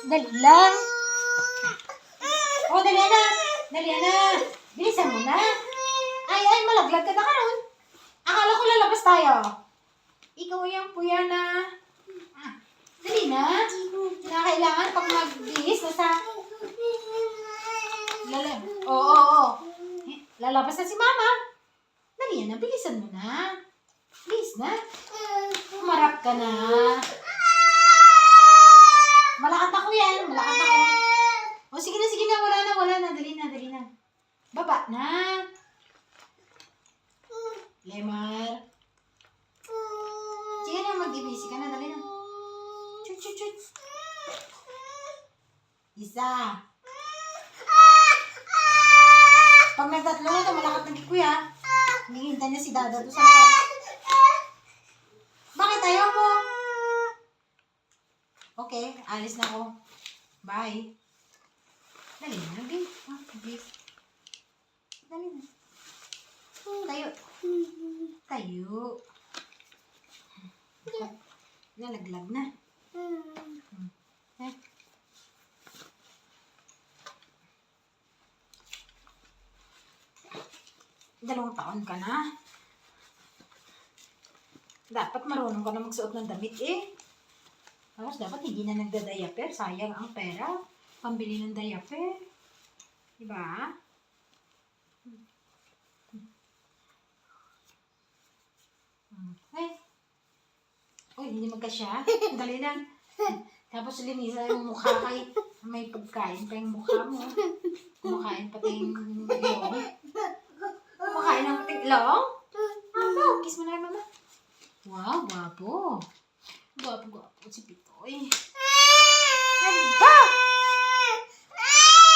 Dali lang. Oh, dali na. Dali na. Bilisan mo na. Ay, malaglag ka na karon. Akala ko lalabas tayo. Ikaw yung puya na. Dali na. Kailangan pag magbihis na sa... Oo. Lalabas na si mama. Dali na, bilisan mo na. Bilis na. Umarap ka na. Malakat ako yan. O sige na. Wala na. Dali na. Baba na. Lemar. Sige na, mag-ibisi ka na. Dali na. Chut. Isa. Pag nagtatlo na ito, malakat na kuya. Hihintay niya si Dada to sa labas. Bakit ayaw mo? Okay, alis na ako. Bye. Dali na, bis. Dali na. Tayo. Nalaglag na. Dalawang taon ka na. Dapat marunong ka na magsuot ng damit eh. Tapos dapat hindi na nagda-diaper. Sayang ang pera. Pambili ng diaper. Diba? Ay. Uy, hindi magkasya. Dali lang. Tapos linisan yung mukha kay may pagkain pa yung mukha mo. Kumakain pati yung ilong. Kumakain ng pati ilong? Kiss mo na kay mama. Wow, gwapo. Gwapo si Pitoy.